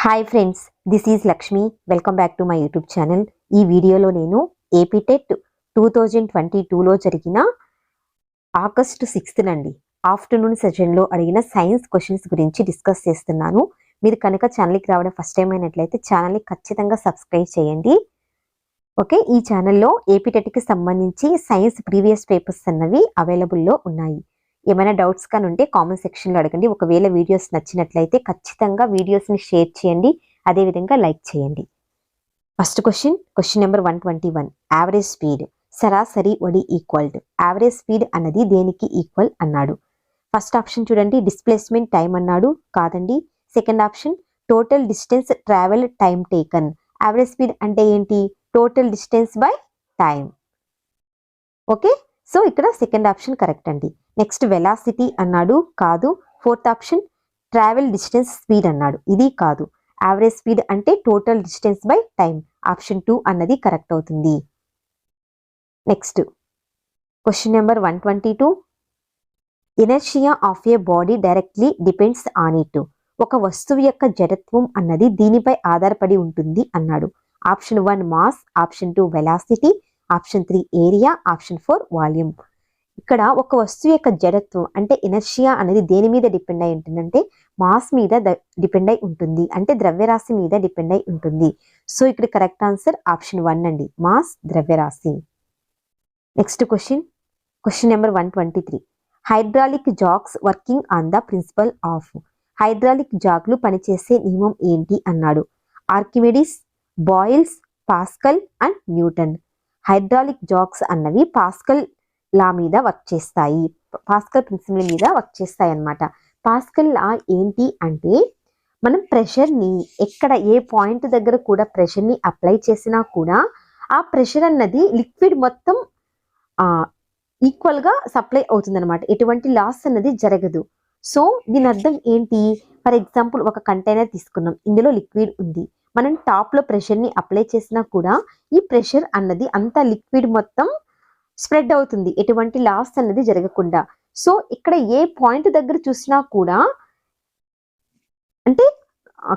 Hi friends, this is Lakshmi. Welcome back to my YouTube channel. ఈ వీడియోలో నేను AP TET 2022లో జరిగిన ఆగస్టు 6th నండి ఆఫ్టర్నూన్ సెషన్లో అడిగిన సైన్స్ క్వశ్చన్స్ గురించి డిస్కస్ చేస్తున్నాను. మీరు కనుక ఛానల్కి రావడం ఫస్ట్ టైం అయినట్లయితే ఛానల్ని ఖచ్చితంగా సబ్స్క్రైబ్ చేయండి. ఓకే, ఈ ఛానల్లో ఏపీ టెట్కి సంబంధించి సైన్స్ ప్రీవియస్ పేపర్స్ అన్నవి అవైలబుల్లో ఉన్నాయి. ఏమైనా డౌట్స్ కానీ ఉంటే కామెంట్ సెక్షన్లో అడగండి. ఒకవేళ వీడియోస్ నచ్చినట్లయితే ఖచ్చితంగా వీడియోస్ని షేర్ చేయండి, అదేవిధంగా లైక్ చేయండి. First question number 121. Average speed, సరాసరి ఒడి ఈక్వల్ టు. యావరేజ్ స్పీడ్ అన్నది దేనికి ఈక్వల్ అన్నాడు. ఫస్ట్ ఆప్షన్ చూడండి, డిస్ప్లేస్మెంట్ టైం అన్నాడు, కాదండి. Second option, total distance travel time taken. Average speed అంటే ఏంటి? Total distance by time. Okay, so ఇక్కడ సెకండ్ ఆప్షన్ కరెక్ట్ అండి. నెక్స్ట్ వెలాసిటీ అన్నాడు, కాదు. Fourth option, travel distance speed అన్నాడు, ఇది కాదు. యావరేజ్ స్పీడ్ అంటే total distance by time. Option 2 అన్నది కరెక్ట్ అవుతుంది. Next question number 122. Inertia of A body directly depends on it. ఒక వస్తువు యొక్క జడత్వం అన్నది దీనిపై ఆధారపడి ఉంటుంది అన్నాడు. Option 1 mass, option 2 velocity, option 3 area, option 4 volume. ఇక్కడ ఒక వస్తువు యొక్క జడత్వం అంటే ఇనర్షియా అనేది దేని మీద డిపెండ్ అయి ఉంటుందంటే మాస్ మీద డిపెండ్ అయి ఉంటుంది, అంటే ద్రవ్యరాశి మీద డిపెండ్ అయి ఉంటుంది. సో ఇక్కడ కరెక్ట్ ఆన్సర్ ఆప్షన్ 1 అండి, మాస్, ద్రవ్యరాశి. Next question number 123. Hydraulic jacks working on the principle of. Hydraulic జాక్లు పనిచేసే నియమం ఏంటి అన్నాడు. Archimedes, Boyle's, Pascal and Newton. Hydraulic jacks అన్నవి పాస్కల్ లా మీద వర్క్ చేస్తాయి, పాస్కల్ ప్రిన్సిపల్ మీద వర్క్ చేస్తాయి అన్నమాట. పాస్కల్ లా ఏంటి అంటే మనం ప్రెషర్ని ఎక్కడ ఏ పాయింట్ దగ్గర కూడా ప్రెషర్ని అప్లై చేసినా కూడా ఆ ప్రెషర్ అన్నది లిక్విడ్ మొత్తం ఈక్వల్గా సప్లై అవుతుంది అనమాట, ఎటువంటి లాస్ అన్నది జరగదు. సో దీని అర్థం ఏంటి? ఫర్ ఎగ్జాంపుల్ ఒక కంటైనర్ తీసుకున్నాం, ఇందులో లిక్విడ్ ఉంది, మనం టాప్లో ప్రెషర్ని అప్లై చేసినా కూడా ఈ ప్రెషర్ అన్నది అంతా లిక్విడ్ మొత్తం స్ప్రెడ్ అవుతుంది, ఎటువంటి లాస్ అన్నది జరగకుండా. సో ఇక్కడ ఏ పాయింట్ దగ్గర చూసినా కూడా అంటే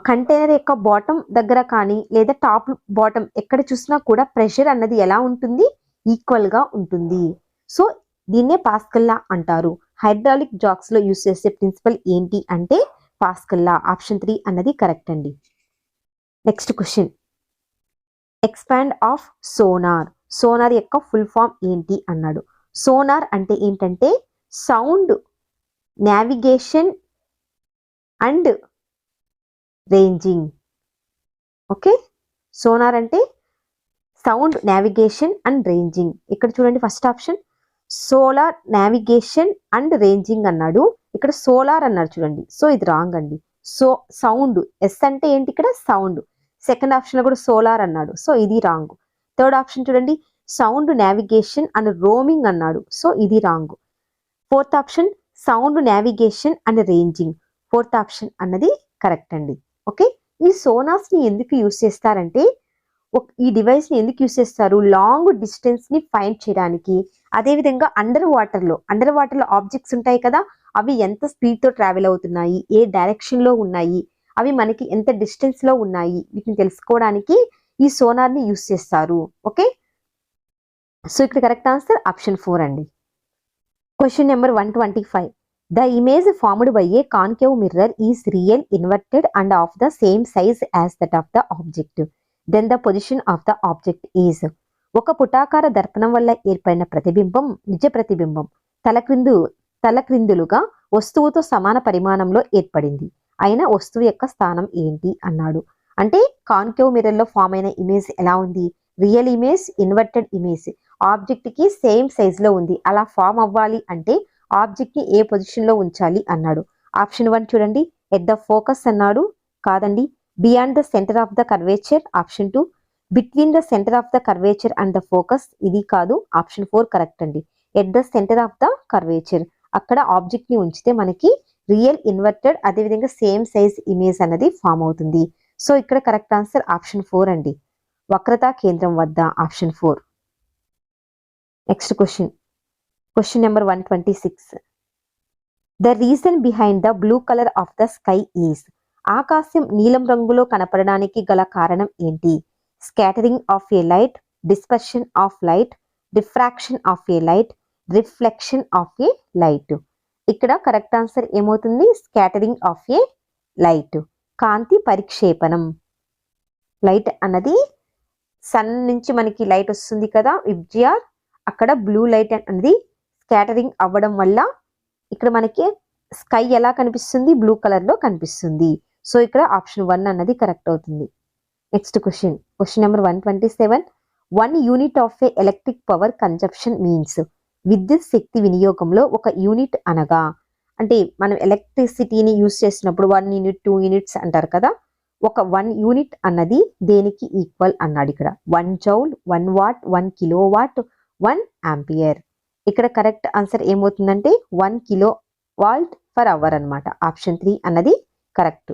కంటైనర్ యొక్క బాటమ్ దగ్గర కానీ లేదా టాప్ బాటమ్ ఎక్కడ చూసినా కూడా ప్రెషర్ అన్నది ఎలా ఉంటుంది? ఈక్వల్ గా ఉంటుంది. సో దీన్నే పాస్కల్ లా అంటారు. హైడ్రాలిక్ జాక్స్ లో యూస్ చేసే ప్రిన్సిపల్ ఏంటి అంటే పాస్కల్ లా. ఆప్షన్ 3 అన్నది కరెక్ట్ అండి. Next question, expand of sonar. Sonar యొక్క ఫుల్ ఫామ్ ఏంటి అన్నాడు. సోనార్ అంటే ఏంటంటే sound navigation and ranging. Okay, sonar అంటే సౌండ్ నావిగేషన్ అండ్ రేంజింగ్. ఇక్కడ చూడండి, first option solar navigation and ranging అన్నాడు, ఇక్కడ సోలార్ అన్నాడు చూడండి. సో ఇది రాంగ్ అండి. సో సౌండ్, ఎస్ అంటే ఏంటి? ఇక్కడ సౌండ్. సెకండ్ ఆప్షన్ లో కూడా సోలార్ అన్నాడు, సో ఇది రాంగ్. థర్డ్ ఆప్షన్ చూడండి, సౌండ్ నావిగేషన్ అండ్ రోమింగ్ అన్నాడు, సో ఇది wrong. Fourth option sound navigation and ranging, fourth option అన్నది కరెక్ట్ అండి. ఓకే, ఈ సోనార్స్ ని ఎందుకు యూస్ చేస్తారంటే ఈ డివైస్ ని ఎందుకు యూస్ చేస్తారు? లాంగ్ డిస్టెన్స్ ని ఫైండ్ చేయడానికి, అదేవిధంగా అండర్ వాటర్ లో ఆబ్జెక్ట్స్ ఉంటాయి కదా, అవి ఎంత స్పీడ్ తో ట్రావెల్ అవుతున్నాయి, ఏ డైరెక్షన్ లో ఉన్నాయి, అవి మనకి ఎంత డిస్టెన్స్ లో ఉన్నాయి, వీటిని తెలుసుకోవడానికి ఈ సోనార్ ని యూస్ చేస్తారు. ఓకే, సో ఇక్కడ కరెక్ట్ ఆన్సర్ ఆప్షన్ 4 అండి. Question number 125. The image formed by a concave mirror is real, inverted and of the same size as that of the object. Then the position of the object is. ఒక పుటాకార దర్పణం వల్ల ఏర్పడిన ప్రతిబింబం నిజ ప్రతిబింబం తలక్రిందులుగా వస్తువుతో సమాన పరిమాణంలో ఏర్పడింది అయిన వస్తువు యొక్క స్థానం ఏంటి అన్నాడు. అంటే కాన్కేవ్ మిర్రర్ లో ఫామ్ అయిన ఇమేజ్ ఎలా ఉంది? Real image, inverted image, object కి సేమ్ సైజ్ లో ఉంది. అలా ఫామ్ అవ్వాలి అంటే ఆబ్జెక్ట్ ని ఏ పొజిషన్ లో ఉంచాలి అన్నాడు. ఆప్షన్ 1 చూడండి, ఎట్ ద ఫోకస్ అన్నాడు, కాదండి. Beyond the centre of the curvature, option 2. Between the centre of the curvature and the focus, ఇది కాదు. ఆప్షన్ 4 కరెక్ట్ అండి. At the centre of the curvature, అక్కడ ఆబ్జెక్ట్ ని ఉంచితే మనకి రియల్, ఇన్వర్టెడ్, అదేవిధంగా సేమ్ సైజ్ ఇమేజ్ అన్నది ఫామ్ అవుతుంది. సో ఇక్కడ కరెక్ట్ ఆన్సర్ ఆప్షన్ 4 అండి, వక్రతా కేంద్రం వద్ద, option 4. Next question number 126. The reason behind the blue colour of the sky is. ఆకాశం నీలం రంగులో కనపడడానికి గల కారణం ఏంటి? Scattering of a light, dispersion of light, refraction of a light, reflection of a light. ఇక్కడ కరెక్ట్ ఆన్సర్ ఏమవుతుంది? Scattering of a light. కాంతి పరిక్షేపణం. లైట్ అన్నది సన్ నుంచి మనకి లైట్ వస్తుంది కదా విబ్జిఆర్, అక్కడ బ్లూ లైట్ అనేది స్కాటరింగ్ అవ్వడం వల్ల ఇక్కడ మనకి స్కై ఎలా కనిపిస్తుంది? బ్లూ కలర్ లో కనిపిస్తుంది. సో ఇక్కడ ఆప్షన్ 1 అన్నది కరెక్ట్ అవుతుంది. Next question number 127. 1 unit of A electric power consumption means. విద్యుత్ శక్తి వినియోగంలో ఒక యూనిట్ అనగా, అంటే మనం ఎలక్ట్రిసిటీని యూజ్ చేసినప్పుడు 1 యూనిట్ 2 యూనిట్స్ అంటారు కదా, ఒక 1 యూనిట్ అన్నది దేనికి ఈక్వల్ అన్నాడు ఇక్కడ. 1 joule, 1 what, 1 kilo watt, 1 ampere. ఇక్కడ కరెక్ట్ ఆన్సర్ ఏమవుతుందంటే 1 కిలో వాల్ట్ పర్ అవర్ అన్నమాట. ఆప్షన్ 3 అన్నది correct.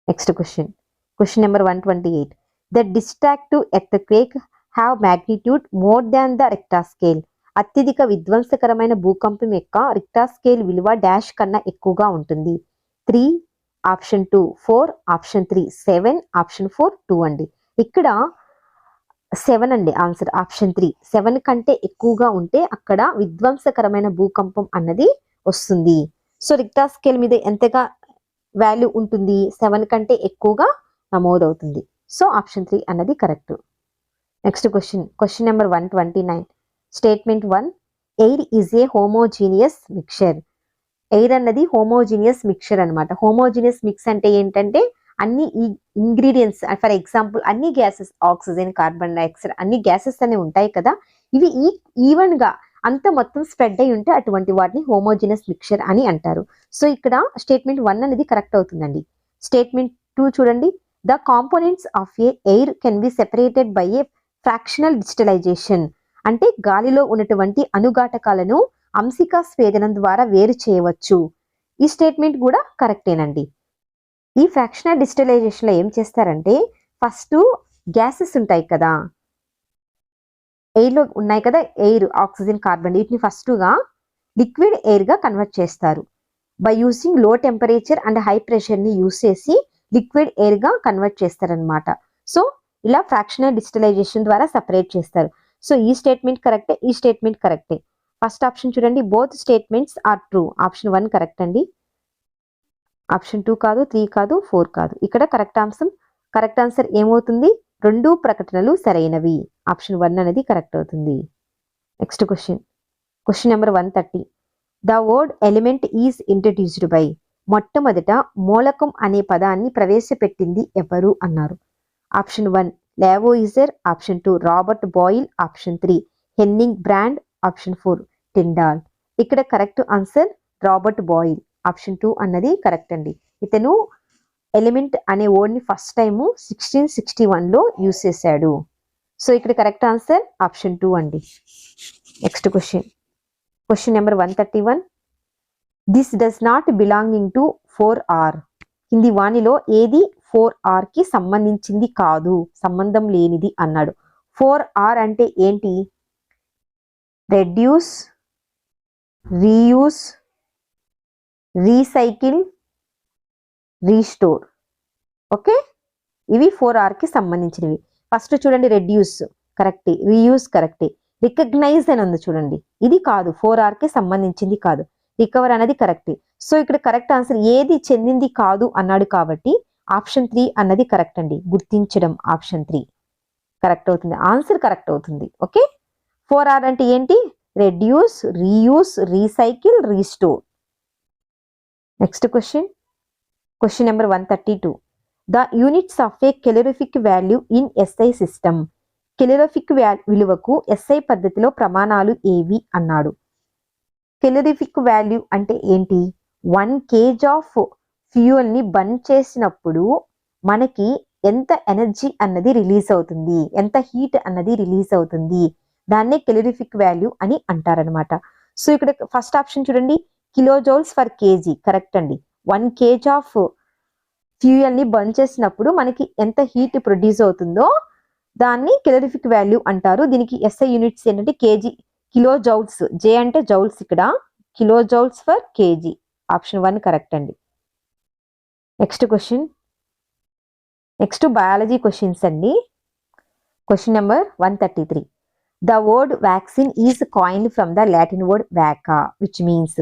Next question number 128. The distractive earthquake have magnitude more than the Richter scale. అత్యధిక విధ్వంసకరమైన భూకంపం యొక్క రిక్టర్ స్కేల్ విలువ డాష్ కన్నా ఎక్కువగా ఉంటుంది. 3, ఆప్షన్ 2 4, ఆప్షన్ 3 7, ఆప్షన్ 4 2 అండి. ఇక్కడ 7 అండి ఆన్సర్. ఆప్షన్ 3 7 కంటే ఎక్కువగా ఉంటే అక్కడ విధ్వంసకరమైన భూకంపం అన్నది వస్తుంది. సో రిక్టర్ స్కేల్ మీద ఎంతగా వాల్యూ ఉంటుంది? 7 కంటే ఎక్కువగా నమోదవుతుంది. సో ఆప్షన్ 3 అన్నది correct. Next question number 129. Statement 1. Air is a homogeneous mixture. Air అన్నది హోమోజీనియస్ మిక్చర్ అనమాట. హోమోజీనియస్ మిక్స్ అంటే ఏంటంటే అన్ని ఇంగ్రీడియంట్స్, ఫర్ ఎగ్జాంపుల్ అన్ని గ్యాసెస్, ఆక్సిజన్, కార్బన్ డైఆక్సైడ్, అన్ని గ్యాసెస్ అనేవి ఉంటాయి కదా, ఇవి ఈవెన్ గా అంత మొత్తం స్ప్రెడ్ అయి ఉంటే అటువంటి వాటిని హోమోజీనియస్ మిక్చర్ అని అంటారు. సో ఇక్కడ స్టేట్మెంట్ 1 అనేది కరెక్ట్ అవుతుందండి. స్టేట్మెంట్ 2 చూడండి. The components of a air can be separated by a fractional digitalization. అంటే గాలిలో ఉన్నటువంటి అనుఘాటకాలను అంశిక స్వేదనం ద్వారా వేరు చేయవచ్చు. ఈ స్టేట్మెంట్ కూడా కరెక్టేనండి. ఈ ఫ్రాక్షనల్ డిజిటలైజేషన్ లో ఏం చేస్తారంటే, ఫస్ట్ గ్యాసెస్ ఉంటాయి కదా, ఎయిర్ లో ఉన్నాయి కదా, ఎయిర్, ఆక్సిజన్, కార్బన్, వీటిని ఫస్ట్ గా లిక్విడ్ ఎయిర్ గా కన్వర్ట్ చేస్తారు. By using low temperature and high pressure ని యూజ్ చేసి లిక్విడ్ ఎయిర్ గా కన్వర్ట్ చేస్తారనమాట. సో ఇలా ఫ్రాక్షనల్ డిజిటలైజేషన్ ద్వారా సపరేట్ చేస్తారు. సో ఈ స్టేట్మెంట్ కరెక్టే, ఈ స్టేట్మెంట్ కరెక్టే. ఫస్ట్ ఆప్షన్ చూడండి, both statements are true. Option 1 correct అండి. ఆప్షన్ 2 కాదు, 3 కాదు, 4 కాదు. ఇక్కడ కరెక్ట్ ఆన్సర్ ఏమవుతుంది? 2 ప్రకటనలు సరైనవి. ఆప్షన్ 1 అనేది కరెక్ట్ అవుతుంది. Next question number 130. The word element is introduced by. మొట్టమొదట మూలకం అనే పదాన్ని ప్రవేశపెట్టింది ఎవరు అన్నారు. Option 1 Lavoisier, option 2 Robert Boyle, option 3 Henning Brand, option 4 Tyndall. ఇక్కడ correct answer Robert Boyle. Option 2 అన్నది కరెక్ట్ అండి. ఇతను ఎలిమెంట్ అనే వర్డ్ ని ఫస్ట్ టైం 1661 లో యూజ్ చేశాడు. సో ఇక్కడ కరెక్ట్ ఆన్సర్ ఆప్షన్ 2 అండి. Next question number 131. This does not belonging to 4R. కింది వానిలో ఏది 4R కి సంబంధించింది కాదు, సంబంధం లేనిది అన్నాడు. 4R అంటే ఏంటి? Reduce, reuse, recycle, restore. Okay, ఇవి 4R కి సంబంధించినవి. ఫస్ట్ చూడండి, రెడ్యూస్ కరెక్టే, రీయూస్ కరెక్టే, రికగ్నైజ్ అని ఉంది చూడండి, ఇది కాదు, 4R కి సంబంధించింది కాదు. రికవర్ అనేది కరెక్టే. సో ఇక్కడ కరెక్ట్ ఆన్సర్ ఏది చెందింది కాదు అన్నాడు కాబట్టి ఆప్షన్ 3 అన్నది కరెక్ట్ అండి. గుర్తించడం, ఆప్షన్ 3 కరెక్ట్ అవుతుంది. ఆన్సర్ కరెక్ట్ అవుతుంది. ఓకే, 4R అంటే ఏంటి? Reduce, reuse, recycle, restore. Next question number 132. The units of A calorific value in SI system. Calorific విలువకు SI పద్ధతిలో ప్రమాణాలు ఏవి అన్నాడు. కెలోరిఫిక్ వాల్యూ అంటే ఏంటి? 1 kg ఆఫ్ ఫ్యూయల్ ని బర్న్ చేసినప్పుడు మనకి ఎంత ఎనర్జీ అన్నది రిలీజ్ అవుతుంది, ఎంత హీట్ అన్నది రిలీజ్ అవుతుంది, దాన్నే కెలోరిఫిక్ వాల్యూ అని అంటారనమాట. సో ఇక్కడ ఫస్ట్ ఆప్షన్ చూడండి, kilo joules for KG correct అండి. 1 kg ఆఫ్ ఫ్యూయల్ ని బర్న్ చేసినప్పుడు మనకి ఎంత హీట్ ప్రొడ్యూస్ అవుతుందో దాన్ని కెలోరిఫిక్ వాల్యూ అంటారు. దీనికి SI యూనిట్స్ ఏంటంటే కేజీ, కిలో జౌల్స్, జే అంటే జౌల్స్, ఇక్కడ kilo joules for KG. Option 1 correct అండి. నెక్స్ట్ బయాలజీ క్వశ్చన్స్ అండి. Question number 133. The word vaccine is coined from the Latin word vaca, which means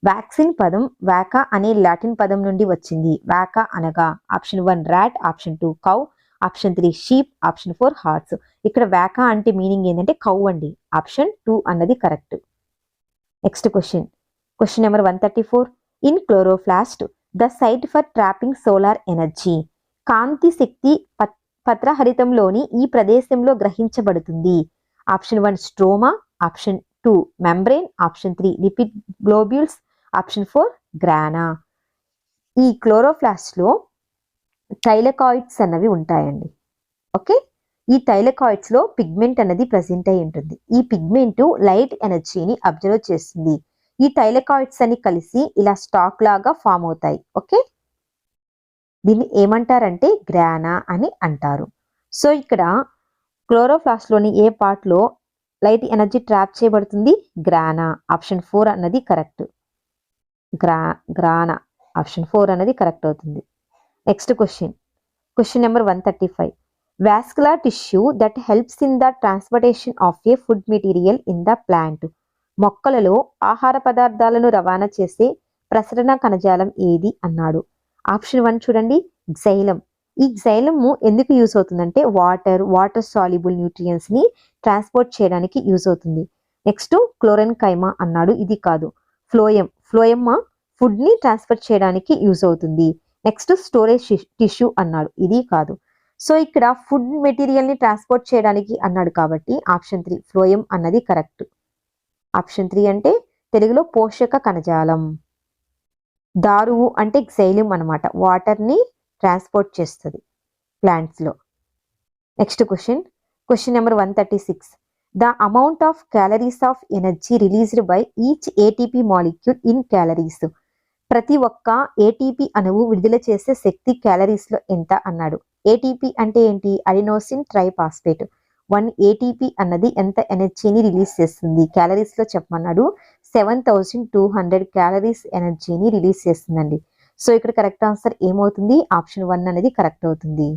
vaccine పదం వాకా అనే Latin పదం నుండి వచ్చింది. వాకా అనగా option 1 rat, option 2 cow, option 3 sheep, option 4 horse. ఇక్కడ వాకా అంటే మీనింగ్ ఏంటంటే కౌ అండి. ఆప్షన్ 2 అన్నది correct. Next question number 134. In chloroplast the site for trapping solar energy, కాంతి శక్తి పత్రహరితంలోని ఈ ప్రదేశంలో గ్రహించబడుతుంది. Option 1 stroma, option 2 membrane, option 3 lipid globules, option 4 grana. ఈ క్లోరోప్లాస్ట్ లో థైలకాయిడ్స్ అన్నవి ఉంటాయండి. ఓకే, ఈ థైలకాయిడ్స్ లో పిగ్మెంట్ అనేది ప్రెసెంట్ అయి ఉంటుంది. ఈ పిగ్మెంట్ లైట్ ఎనర్జీని అబ్జర్వ్ చేస్తుంది. ఈ థైలకాయిడ్స్ అని కలిసి ఇలా స్టాక్ లాగా ఫామ్ అవుతాయి. ఓకే, దీన్ని ఏమంటారంటే గ్రానా అని అంటారు. సో ఇక్కడ క్లోరోప్లాస్ట్ లోని ఏ పార్ట్ లో లైట్ ఎనర్జీ ట్రాప్ చేయబడుతుంది? గ్రానా. ఆప్షన్ 4 అన్నది కరెక్ట్. గ్రానా ఆప్షన్ 4 అనేది కరెక్ట్ అవుతుంది. Next question number 135. Vascular tissue that helps in the transportation of A food material in the plant, మొక్కలలో ఆహార పదార్థాలను రవాణా చేసే ప్రసరణ కణజాలం ఏది అన్నాడు. ఆప్షన్ 1 చూడండి, జైలం. ఈ జైలము ఎందుకు యూజ్ అవుతుందంటే వాటర్ సాల్యుబుల్ న్యూట్రియన్స్ ని ట్రాన్స్పోర్ట్ చేయడానికి యూజ్ అవుతుంది. నెక్స్ట్ క్లోరెన్ కైమా అన్నాడు, ఇది కాదు. ఫ్లోయమ్ ఫుడ్ ని ట్రాన్స్ఫర్ చేయడానికి యూజ్ అవుతుంది. నెక్స్ట్ స్టోరేజ్ టిష్యూ అన్నాడు, ఇది కాదు. సో ఇక్కడ ఫుడ్ మెటీరియల్ ని ట్రాన్స్పోర్ట్ చేయడానికి అన్నాడు కాబట్టి ఆప్షన్ 3 ఫ్లోయమ్ అన్నది కరెక్ట్. ఆప్షన్ 3 అంటే తెలుగులో పోషక కణజాలం. దారువు అంటే జైలం అనమాట, వాటర్ ని ట్రాన్స్పోర్ట్ చేస్తుంది ప్లాంట్స్ లో. Next question number 136. The amount of calories of energy released by each ATP molecule in calories, ప్రతి ఒక్క ఏటీపీ అణువు విడుదల చేసే శక్తి క్యాలరీస్ లో ఎంత అన్నాడు. ఏటీపీ అంటే ఏంటి? Adenosine triphosphate. 1 ఏటీపీ అన్నది ఎంత ఎనర్జీని రిలీజ్ చేస్తుంది క్యాలరీస్ లో చెప్పమన్నాడు. 7200 క్యాలరీస్ ఎనర్జీని రిలీజ్ చేస్తుందండి. సో ఇక్కడ కరెక్ట్ ఆన్సర్ ఏమవుతుంది? ఆప్షన్ 1 అనేది కరెక్ట్ అవుతుంది.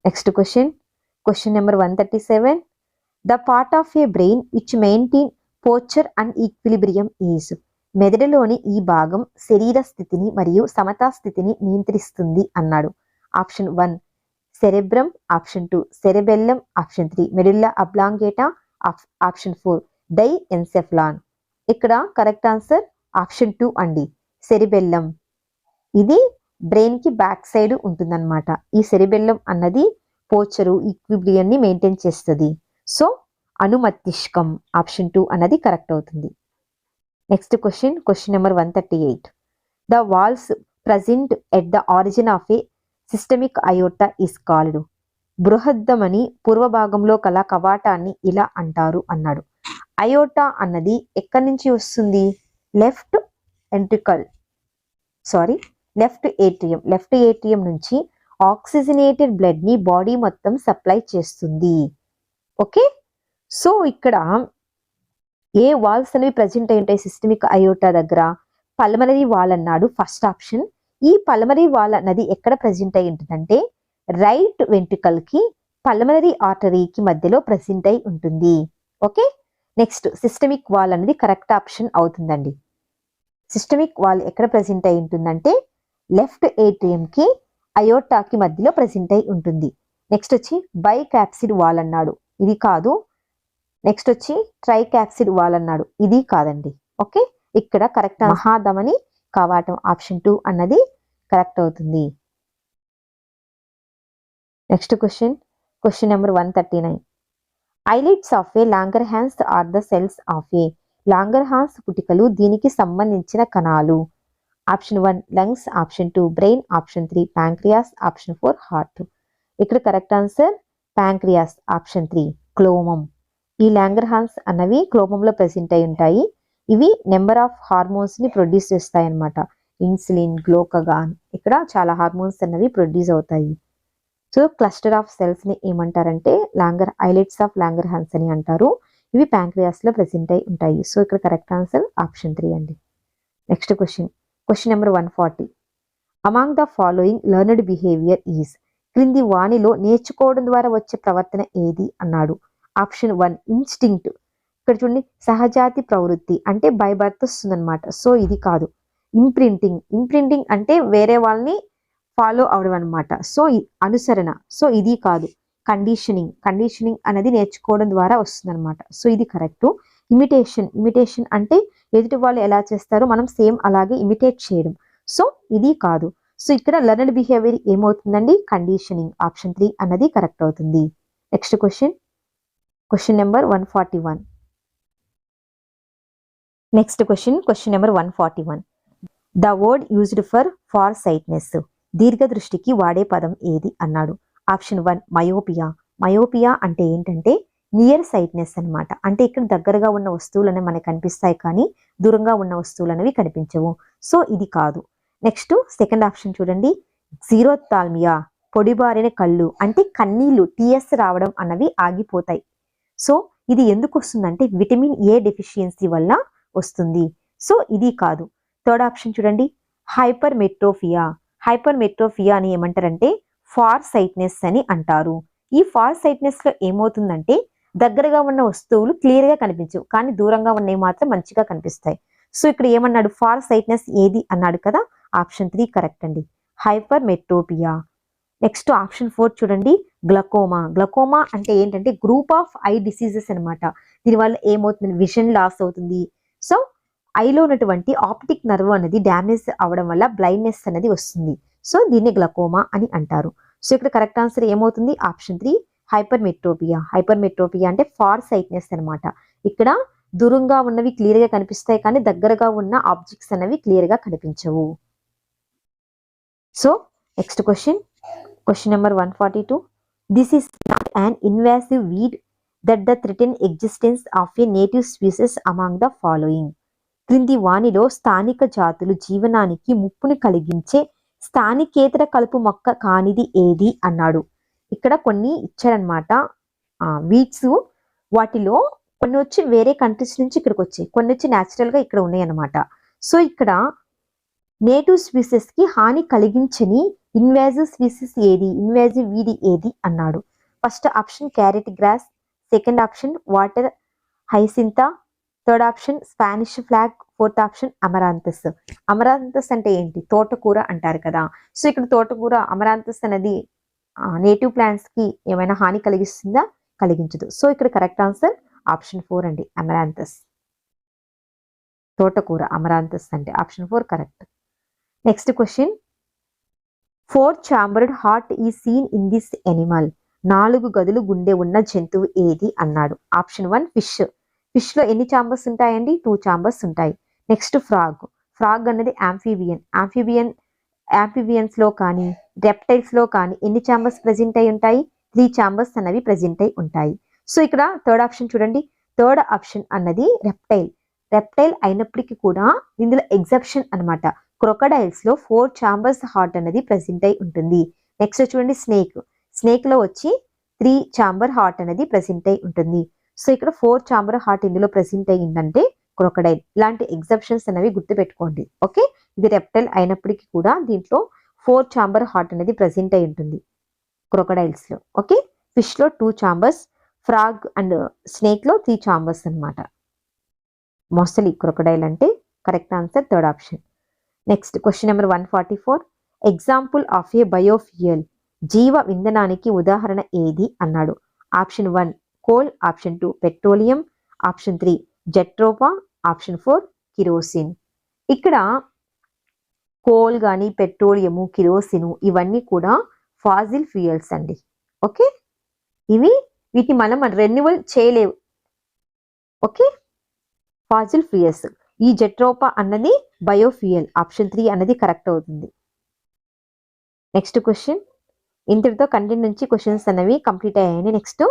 Next question number 137. The part of A brain which maintain posture and equilibrium is, మెదడులోని ఈ భాగం శరీర స్థితిని మరియు సమతా స్థితిని నియంత్రిస్తుంది అన్నాడు. Option 1 cerebrum, option 2 cerebellum, option 3 medulla oblongata, option 4 diencephalon. ఇక్కడ కరెక్ట్ ఆన్సర్ ఆప్షన్ 2 అండి, సెరిబెల్లం. ఇది బ్రెయిన్ కి బ్యాక్ సైడ్ ఉంటుందన్నమాట. ఈ సెరిబెల్లం అన్నది పోచరు ఈక్విలిబ్రియం ని మెయింటైన్ చేస్తుంది. సో అనుమస్తిష్కం ఆప్షన్ 2 అన్నది కరెక్ట్ అవుతుంది. Next question number 138. The walls present at the origin of a systemic aorta is called, బృహద్దమని పూర్వ భాగంలో కల కవాటాన్ని ఇలా అంటారు అన్నాడు. అయోర్టా అన్నది ఎక్కడి నుంచి వస్తుంది? లెఫ్ట్ ఏట్రియం నుంచి ఆక్సిజనేటెడ్ బ్లడ్ ని బాడీ మొత్తం సప్లై చేస్తుంది. ఓకే, సో ఇక్కడ ఏ వాల్స్ అనేవి ప్రజెంట్ అయి ఉంటాయి సిస్టమిక్ అయోర్టా దగ్గర? పల్మనరీ వాల్ అన్నాడు ఫస్ట్ ఆప్షన్. ఈ పల్మనరీ వాల్ అన్నది ఎక్కడ ప్రెసెంట్ అయి ఉంటుందంటే రైట్ వెంట్రికల్ కి పల్మనరీ ఆర్టరీకి మధ్యలో ప్రెసెంట్ అయి ఉంటుంది. ఓకే, నెక్స్ట్ సిస్టమిక్ వాల్ అనేది కరెక్ట్ ఆప్షన్ అవుతుందండి. సిస్టమిక్ వాల్ ఎక్కడ ప్రెసెంట్ అయి ఉంటుందంటే లెఫ్ట్ ఏట్రియం కి అయోర్టాకి మధ్యలో ప్రెసెంట్ అయి ఉంటుంది. నెక్స్ట్ వచ్చి బై క్యాప్సిడ్ వాల్ అన్నాడు, ఇది కాదు. నెక్స్ట్ వచ్చి ట్రై క్యాప్సిడ్ వాల్ అన్నాడు, ఇది కాదండి. ఓకే, ఇక్కడ కరెక్ట్ మహాధమని కవాటం ఆప్షన్ 2 అన్నది కరెక్ట్ అవుతుంది. Next question number 139. Islets of a Langerhans are the cells of a, Langerhans పుటికలు దీనికి సంబంధించిన కణాలు. Option 1 lungs, option 2 brain, option 3 pancreas, option 4 heart. ఇక్కడ కరెక్ట్ ఆన్సర్ ప్యాంక్రియాస్ ఆప్షన్ 3 క్లోమం. ఈ లాంగర్హాన్స్ అన్నవి క్లోమంలో ప్రెసెంట్ అయి ఉంటాయి. ఇవి నెంబర్ ఆఫ్ హార్మోన్స్ ని ప్రొడ్యూస్ చేస్తాయి అన్నమాట. ఇన్సులిన్, గ్లూకగాన్, ఇక్కడ చాలా హార్మోన్స్ అన్నవి ప్రొడ్యూస్ అవుతాయి. సో క్లస్టర్ ఆఫ్ సెల్స్ ని ఏమంటారంటే ఐలెట్స్ ఆఫ్ లాంగర్హాన్స్ అని అంటారు. ఇవి ప్యాంక్రియాస్ లో ప్రెసెంట్ అయి ఉంటాయి. సో ఇక్కడ కరెక్ట్ ఆన్సర్ ఆప్షన్ 3 అండి. Next question number 140. Among the following learned behaviour is, క్రింది వాణిలో నేర్చుకోవడం ద్వారా వచ్చే ప్రవర్తన ఏది అన్నాడు. Option 1 instinct. ఇక్కడ చూడండి, సహజాతి ప్రవృత్తి అంటే బై బర్త్ వస్తుందన్నమాట. సో ఇది కాదు. ఇంప్రింటింగ్. ఇంప్రింటింగ్ అంటే వేరే వాళ్ళని ఫాలో అవడం అనమాట. సో అనుసరణ. సో ఇది కాదు. కండిషనింగ్. కండిషనింగ్ అనేది నేర్చుకోవడం ద్వారా వస్తుందన్నమాట. సో ఇది కరెక్ట్. ఇమిటేషన్. ఇమిటేషన్ అంటే ఎదుటి వాళ్ళు ఎలా చేస్తారో మనం సేమ్ అలాగే ఇమిటేట్ చేయడం. సో ఇది కాదు. సో ఇక్కడ లెర్న్డ్ బిహేవియర్ ఏమవుతుందండి? కండిషనింగ్. ఆప్షన్ 3 అన్నది కరెక్ట్ అవుతుంది. Next question number 141. Next question number 141. The word used far sightedness, దీర్ఘదృష్టికి వాడే పదం ఏది అన్నాడు. Option 1 myopia. మయోపియా అంటే ఏంటంటే నియర్ సైట్నెస్ అనమాట. అంటే ఇక్కడ దగ్గరగా ఉన్న వస్తువులు మనకు కనిపిస్తాయి కానీ దూరంగా ఉన్న వస్తువులు అనేవి కనిపించవు. సో ఇది కాదు. నెక్స్ట్ సెకండ్ ఆప్షన్ చూడండి, జీరోథాల్మియా, పొడిబారిన కళ్ళు అంటే కన్నీళ్లు, టీఎస్ రావడం అన్నవి ఆగిపోతాయి. సో ఇది ఎందుకు వస్తుందంటే విటమిన్ ఏ డెఫిషియన్సీ వల్ల వస్తుంది. సో ఇది కాదు. థర్డ్ ఆప్షన్ చూడండి, హైపర్ మెట్రోఫియా. హైపర్ మెట్రోఫియా అని ఏమంటారంటే ఫార్ సైట్నెస్ అని అంటారు. ఈ ఫార్ సైట్నెస్ లో ఏమవుతుందంటే దగ్గరగా ఉన్న వస్తువులు క్లియర్ గా కనిపించవు కానీ దూరంగా ఉన్నవి మాత్రం మంచిగా కనిపిస్తాయి. సో ఇక్కడ ఏమన్నాడు? ఫార్ సైట్నెస్ ఏది అన్నాడు కదా. ఆప్షన్ 3 కరెక్ట్ అండి, హైపర్ మెట్రోపియా. నెక్స్ట్ ఆప్షన్ 4 చూడండి, గ్లకోమా. గ్లకోమా అంటే ఏంటంటే గ్రూప్ ఆఫ్ ఐ డిసీజెస్ అనమాట. దీనివల్ల ఏమవుతుంది? విజన్ లాస్ అవుతుంది. సో ఐలో ఉన్నటువంటి ఆప్టిక్ నర్వ్ అనేది డ్యామేజ్ అవడం వల్ల బ్లైండ్నెస్ అనేది వస్తుంది. సో దీన్ని గ్లకోమా అని అంటారు. సో ఇక్కడ కరెక్ట్ ఆన్సర్ ఏమవుతుంది? Option 3 hypermetropia. Hypermetropia అంటే ఫార్ సైట్నెస్ అనమాట. ఇక్కడ దూరంగా ఉన్నవి క్లియర్ గా కనిపిస్తాయి కానీ దగ్గరగా ఉన్న ఆబ్జెక్ట్స్ అనేవి క్లియర్ గా కనిపించవు. So next question number 142. This is not an invasive weed that the threaten existence of a native species among the following, క్రింది వాణిలో స్థానిక జాతులు జీవనానికి ముప్పును కలిగించే స్థానికేతర కలుపు మొక్క కానిది ఏది అన్నాడు. ఇక్కడ కొన్ని ఇచ్చారనమాట వీడ్స్. వాటిలో కొన్ని వచ్చి వేరే కంట్రీస్ నుంచి ఇక్కడికి వచ్చాయి, కొన్ని వచ్చి న్యాచురల్ గా ఇక్కడ ఉన్నాయి అనమాట. సో ఇక్కడ నేటివ్ స్పీసెస్ కి హాని కలిగించని ఇన్వాజివ్ స్పీసెస్ ఏది, ఇన్వాజివ్ వీడి ఏది అన్నాడు. First option carrot grass, second option water hyacinth, third option Spanish flag, fourth option amaranthus. Amaranthus అంటే ఏంటి? తోటకూర అంటారు కదా. సో ఇక్కడ తోటకూర అమరాంతస్ అనేది నేటివ్ ప్లాంట్స్ కి ఏమైనా హాని కలిగిస్తుందా? కలిగించదు. సో ఇక్కడ కరెక్ట్ ఆన్సర్ ఆప్షన్ 4 అండి, అమరాంతస్. తోటకూర అమరాంతస్ అంటే option 4 correct. Next question, 4 chambered heart is seen in this animal, 4 గదులు గుండె ఉన్న జంతువు ఏది అన్నాడు. Option 1 fish. ఫిష్ లో ఎన్ని చాంబర్స్ ఉంటాయండి? 2 చాంబర్స్ ఉంటాయి. Next frog. ఫ్రాగ్ అనేది యాంఫీబియన్. యాంఫీబియన్స్ లో కానీ రెప్టైల్స్ లో కానీ ఎన్ని చాంబర్స్ ప్రెజెంట్ అయి ఉంటాయి? 3 చాంబర్స్ అనేవి ప్రెజెంట్ అయి ఉంటాయి. సో ఇక్కడ థర్డ్ ఆప్షన్ చూడండి, థర్డ్ ఆప్షన్ అన్నది రెప్టైల్ అయినప్పటికీ కూడా ఇందులో ఎగ్జెప్షన్ అనమాట. క్రొకడైల్స్ లో 4 చాంబర్స్ హార్ట్ అనేది ప్రెజెంట్ అయి ఉంటుంది. నెక్స్ట్ చూడండి స్నేక్ లో వచ్చి 3 చాంబర్ హార్ట్ అనేది ప్రెజెంట్ అయి ఉంటుంది. సో ఇక్కడ 4 చాంబర్ హార్ట్ ఇందులో ప్రెజెంట్ అయ్యిందంటే క్రొకడైల్. ఇలాంటి ఎగ్జెప్షన్స్ అనేవి గుర్తుపెట్టుకోండి. ఓకే, ఇది రెప్టైల్ అయినప్పటికీ కూడా దీంట్లో 4 చాంబర్ హార్ట్ అనేది ప్రెజెంట్ అయి ఉంటుంది క్రొకడైల్స్ లో. ఓకే, ఫిష్ లో 2 చాంబర్స్, ఫ్రాగ్ అండ్ స్నేక్ లో 3 చాంబర్స్ అనమాట. మోస్ట్లీ క్రొకడైల్ అంటే correct answer third option. Next question number 144. Example of A biofuel, జీవ ఇంధనానికి ఉదాహరణ ఏది అన్నాడు. Option 1 coal, option 2 petroleum, option 3 jatropha, option 4 kerosene. ఇక్కడ కోల్ కానీ పెట్రోలియము, కిరోసిన్ ఇవన్నీ కూడా ఫాజిల్ ఫ్యూయల్స్ అండి. ఓకే, వీటిని మనం రెన్యువల్ చేయలేవు. Okay, fossil fuels. ఈ జెట్రోపా అన్నది బయోఫ్యూయల్. ఆప్షన్ 3 అన్నది కరెక్ట్ అవుతుంది. నెక్స్ట్ క్వశ్చన్, ఇంతటితో కంటెంట్ నుంచి క్వశ్చన్స్ అనేవి కంప్లీట్ అయ్యాయి. నెక్స్ట్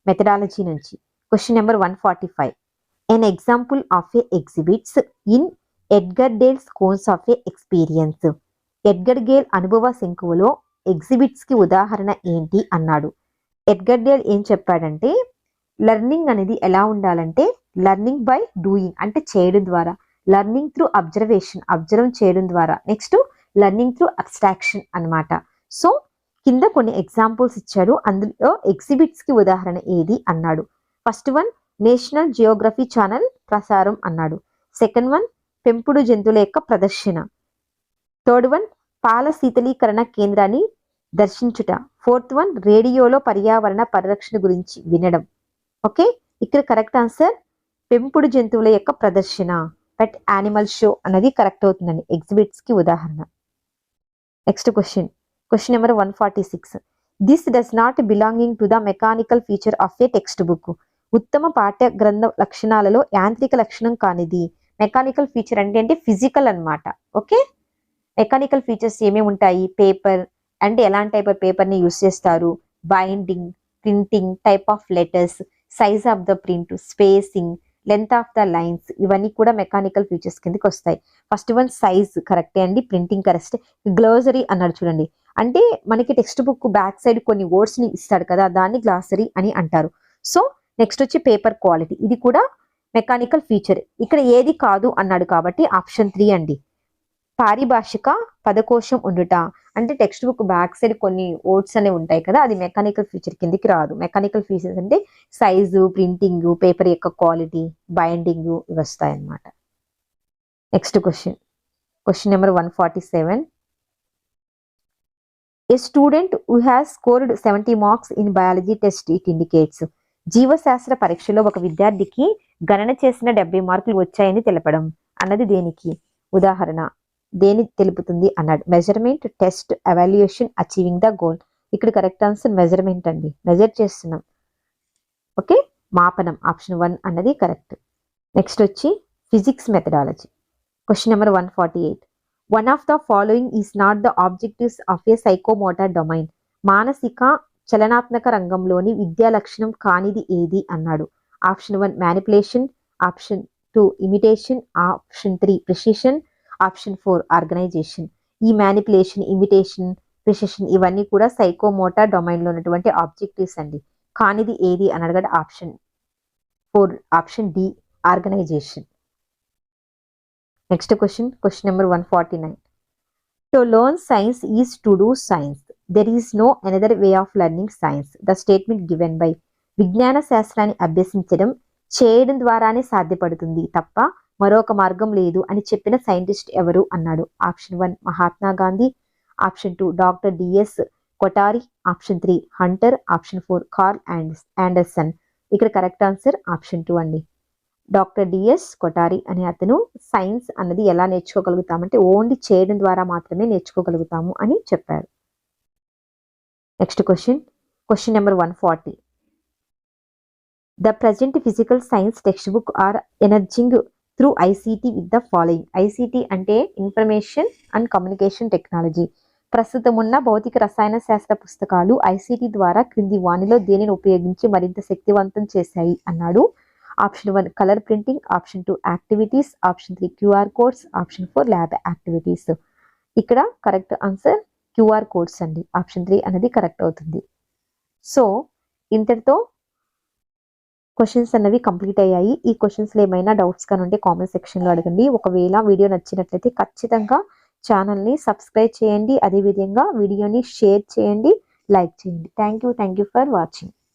మెథడాలజీ నుంచి question number 145. An example of A exhibits in Edgar Dale's cones of A experience. Edgar Gayle అనుభవ శంకువులో ఎగ్జిబిట్స్ కి ఉదాహరణ ఏంటి అన్నాడు. ఎడ్గర్ డేల్ ఏం చెప్పాడంటే లెర్నింగ్ అనేది ఎలా ఉండాలంటే లెర్నింగ్ బై డూయింగ్ అంటే చేయడం ద్వారా, లెర్నింగ్ త్రూ అబ్జర్వ్ చేయడం ద్వారా, నెక్స్ట్ లెర్నింగ్ త్రూ అబ్స్ట్రాక్షన్ అన్నమాట. సో కింద కొన్ని ఎగ్జాంపుల్స్ ఇచ్చాడు, అందులో ఎగ్జిబిట్స్ కి ఉదాహరణ ఏది అన్నాడు. First one national Geography channel ప్రసారం అన్నాడు. సెకండ్ వన్ పెంపుడు జంతువుల యొక్క ప్రదర్శన. థర్డ్ వన్ పాల శీతలీకరణ కేంద్రాన్ని దర్శించుట. ఫోర్త్ వన్ రేడియోలో పర్యావరణ పరిరక్షణ గురించి వినడం. ఓకే, ఇక్కడ కరెక్ట్ ఆన్సర్ పెంపుడు జంతువుల యొక్క ప్రదర్శన, పెట్ యానిమల్ షో అన్నది కరెక్ట్ అవుతుందండి, ఎగ్జిబిట్స్ కి ఉదాహరణ. Next question number 146. This does not belonging to the mechanical feature of A text book. ఉత్తమ పాఠ్య గ్రంథ లక్షణాలలో యాంత్రిక లక్షణం కానిది. మెకానికల్ ఫీచర్ అంటే ఫిజికల్ అన్నమాట. ఓకే, మెకానికల్ ఫీచర్స్ ఏమేమి ఉంటాయి? పేపర్ అంటే ఎలాంటి టైప్ ఆఫ్ పేపర్ ని యూస్ చేస్తారు, binding, printing, type of letters, size of the print, spacing, length of the lines, ఇవన్నీ కూడా మెకానికల్ ఫీచర్స్ కిందకి వస్తాయి. ఫస్ట్ వన్ సైజ్ కరెక్టే అండి, ప్రింటింగ్ కరెక్ట్. గ్లోసరీ అన్నాడు చూడండి, అంటే మనకి టెక్స్ట్ బుక్ బ్యాక్ సైడ్ కొన్ని వర్డ్స్ ని ఇస్తాడు కదా, దాన్ని గ్లాసరీ అని అంటారు. సో నెక్స్ట్ వచ్చి పేపర్ క్వాలిటీ, ఇది కూడా మెకానికల్ ఫీచర్. ఇక్కడ ఏది కాదు అన్నాడు కాబట్టి ఆప్షన్ 3 అండి. పారిభాషిక పదకోశం ఉండుట, అంటే టెక్స్ట్ బుక్ బ్యాక్ సైడ్ కొన్ని వర్డ్స్ అనేవి ఉంటాయి కదా, అది మెకానికల్ ఫీచర్ కిందకి రాదు. మెకానికల్ ఫీచర్స్ అంటే సైజు, ప్రింటింగ్, పేపర్ యొక్క క్వాలిటీ, బైండింగ్, ఇవి వస్తాయి అన్నమాట. Next question number 147. A student who has scored 70 marks in biology test it indicates. జీవశాస్త్ర పరీక్షలో ఒక విద్యార్థికి గణన చేసిన 70 మార్కులు వచ్చాయని తెలపడం అన్నది దేనికి ఉదాహరణ, దేని తెలుపుతుంది అన్నాడు. Measurement, test, evaluation, achieving the goal. ఇక్కడ కరెక్ట్ ఆన్సర్ మెజర్మెంట్ అండి, మెజర్ చేస్తున్నాం. ఓకే, మాపనం, ఆప్షన్ 1 అన్నది కరెక్ట్. నెక్స్ట్ వచ్చి physics methodology. Question number 148. One of the following is not the objectives of a psychomotor domain. మానసిక చలనాత్మక రంగంలోని విద్యా లక్షణం కానిది ఏది అన్నాడు. Option 1 manipulation, option 2 imitation, option 3 precision, option 4 organisation. ఈ మ్యానిపులేషన్, ఇమిటేషన్, ప్రిసిషన్ ఇవన్నీ కూడా సైకోమోటర్ డొమైన్ లో ఉన్నటువంటి ఆబ్జెక్టివ్స్ అండి. కానిది ఏది అని అడగడు. Option 4, option D organisation. Next question number 149. To learn science is to do science. There is no another way of learning science. The statement given by. విజ్ఞాన శాస్త్రాన్ని అభ్యసించడం చేయడం ద్వారానే సాధ్యపడుతుంది తప్ప మరొక మార్గం లేదు అని చెప్పిన సైంటిస్ట్ ఎవరు అన్నాడు. Option 1 Mahatma Gandhi, option 2 doctor DS Kothari, option 3 Hunter, option 4 Carl Anderson. ఇక్కడ కరెక్ట్ ఆన్సర్ ఆప్షన్ 2 అండి. డాక్టర్ డిఎస్ కొటారి అనే అతను సైన్స్ అన్నది ఎలా నేర్చుకోగలుగుతామంటే ఓన్లీ చేయడం ద్వారా మాత్రమే నేర్చుకోగలుగుతాము అని చెప్పారు. Next question number 140. The present physical science text book are enriching through ICT with the following. ICT అంటే ఇన్ఫర్మేషన్ అండ్ కమ్యూనికేషన్ టెక్నాలజీ. ప్రస్తుతం ఉన్న భౌతిక రసాయన శాస్త్ర పుస్తకాలు ఐసిటి ద్వారా క్రింది వానిలో దేనిని ఉపయోగించి మరింత శక్తివంతం చేశాయి అన్నాడు. Option 1 colour printing, option 2 activities, option 3 QR codes, option 4 lab activities. ఇక్కడ కరెక్ట్ ఆన్సర్ క్యూఆర్ కోడ్స్ అండి, ఆప్షన్ 3 అనేది కరెక్ట్ అవుతుంది. సో ఇంతటితో క్వశ్చన్స్ అనేవి కంప్లీట్ అయ్యాయి. ఈ క్వశ్చన్స్లో ఏమైనా డౌట్స్ కానీ ఉంటే కామెంట్ సెక్షన్లో అడగండి. ఒకవేళ వీడియో నచ్చినట్లయితే ఖచ్చితంగా ఛానల్ని సబ్స్క్రైబ్ చేయండి, అదేవిధంగా వీడియోని షేర్ చేయండి, లైక్ చేయండి. Thank you for watching.